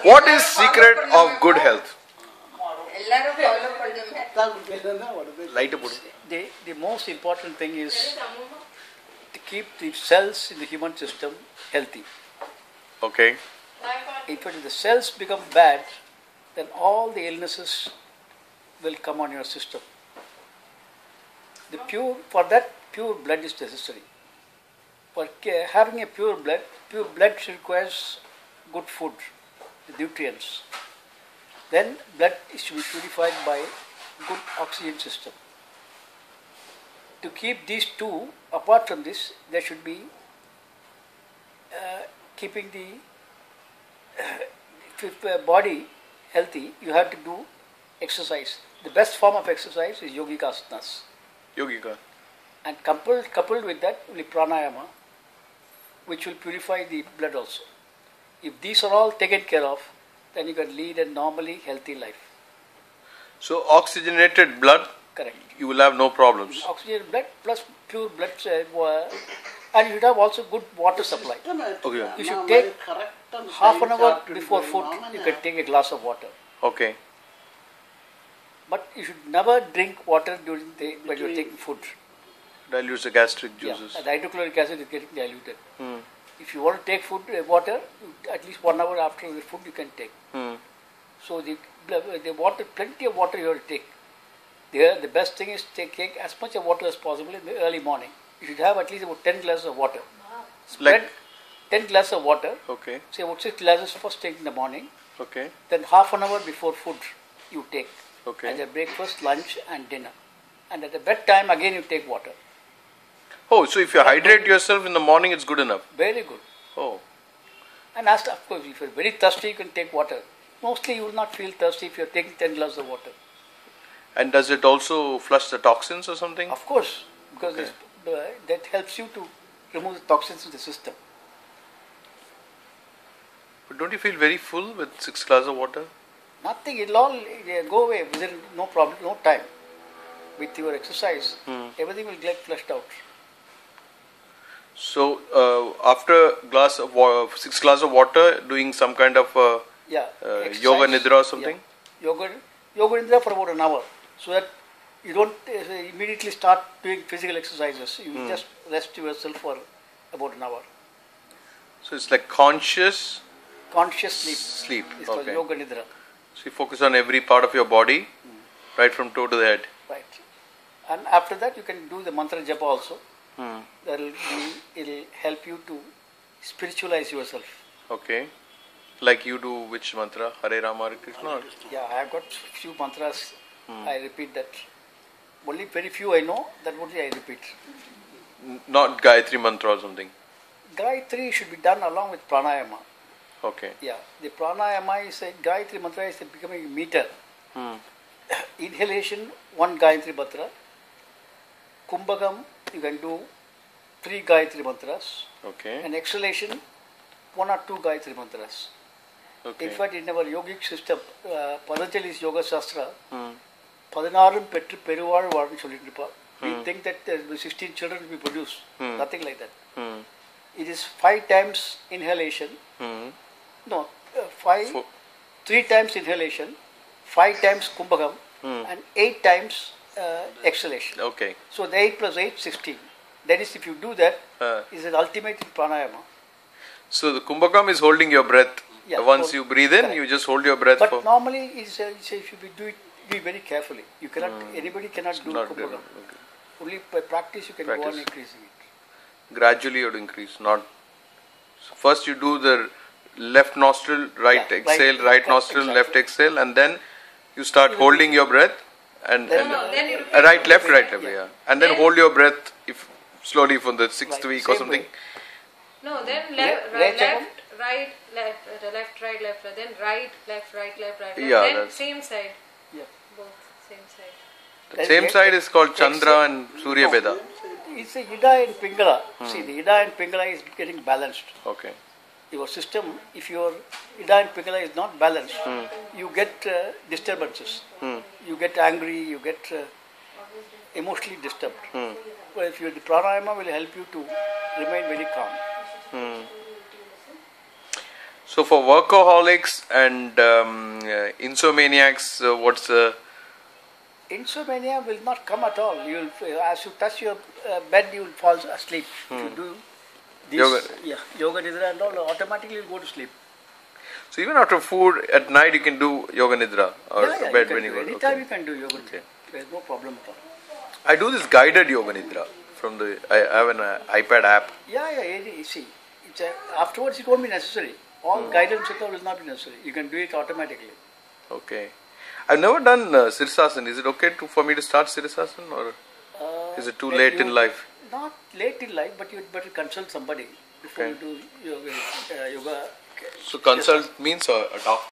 What is secret of good health? Light up. The most important thing is to keep the cells in the human system healthy. Okay. If the cells become bad, then all the illnesses will come on your system. For that, pure blood is necessary. For having a pure blood requires good food, nutrients. Then blood is to be purified by good oxygen system. To keep these two, apart from this, there should be keeping the body healthy. You have to do exercise. The best form of exercise is yogic asanas. Yogika. And coupled with that will be pranayama, which will purify the blood also. If these are all taken care of, then you can lead a normally healthy life. So oxygenated blood, correct, you will have no problems. Oxygenated blood plus pure blood, and you should have also good water supply. Okay. You should take half an hour before food, you can take a glass of water. Okay. But you should never drink water during when you are taking food. Dilutes the gastric juices. Yeah, the hydrochloric acid is getting diluted. If you want to take water, at least 1 hour after the food you can take. So the water, plenty of water you have to take. The best thing is take as much of water as possible in the early morning. You should have at least about 10 glasses of water. Spread 10 glasses of water. Okay. Say about 6 glasses first take in the morning. Okay. Then half an hour before food you take. Okay. As a breakfast, lunch and dinner. And at the bedtime again you take water. Oh, so if you hydrate yourself in the morning, it's good enough? Very good. Oh. And of course, if you're very thirsty, you can take water. Mostly you will not feel thirsty if you're taking 10 glasses of water. And does it also flush the toxins or something? Of course, because that helps you to remove the toxins in the system. But don't you feel very full with 6 glasses of water? Nothing, it'll all go away within no problem, no time. With your exercise, everything will get flushed out. So, after 6 glasses of water, doing some kind of yoga nidra or something? Yeah. Yoga nidra for about an hour, so that you don't immediately start doing physical exercises. You just rest yourself for about an hour. So it's like conscious sleep. It's called yoga nidra. So you focus on every part of your body, right from toe to the head. Right. And after that you can do the mantra japa also. It'll help you to spiritualize yourself. Okay. Like you do which mantra? Hare Rama, Hare Krishna? Yeah, I have got few mantras. I repeat that. Only very few I know, that only I repeat. Not Gayatri mantra or something? Gayatri should be done along with pranayama. Okay. Yeah, the pranayama is Gayatri mantra is becoming a meter. Inhalation, 1 Gayatri mantra. Kumbhagam, you can do 3 Gayatri mantras. Okay. And exhalation, 1 or 2 Gayatri mantras. Okay. In fact, in our yogic system, Patanjali's Yoga Shastra, 16 petru peruvaal vaazhu solliruppa. We think that 16 children will be produced. Nothing like that. It is 5 times inhalation. No, 3 times inhalation, 5 times kumbhagam, and 8 times exhalation. Okay. So the 8 plus 8, 16. That is, if you do that, is an ultimate in pranayama. So the kumbhakam is holding your breath. Yeah, once you breathe in, you just hold your breath. But normally, if you do it very carefully. You cannot. Anybody cannot do kumbhakam. Okay. Only by practice you can go on increasing it. Gradually, you have to increase. Not so first you do the left nostril, right exhale, right nostril, left exhale, and then you start holding your breath and right, left, yeah. And then hold your breath slowly for the 6th week or something. No, then left, right, then right, left, Yeah, then same side. Yeah. Both same side. The same side is called Chandra and Surya Veda. It's a Ida and Pingala. See, the Ida and Pingala is getting balanced. Okay. Your system, if your Ida and Pingala is not balanced, you get disturbances. You get angry, you get emotionally disturbed. Well, if the pranayama will help you to remain very calm. So for workaholics and insomniacs, what's the... Insomnia will not come at all. You will, as you touch your bed, you will fall asleep. If you do this, yoga nidra and all, automatically you will go to sleep. So even after food at night, you can do yoga nidra or bed when you go. Anytime you can do yoga nidra. There is no problem at all. I do this guided yoga nidra from the. I have an iPad app. You see, afterwards it won't be necessary. All guidance will not be necessary. You can do it automatically. Okay. I've never done Sirsasana. Is it okay for me to start Sirsasana, or is it too late in life? Not late in life, but you better consult somebody before you do yoga. So consult means a doctor.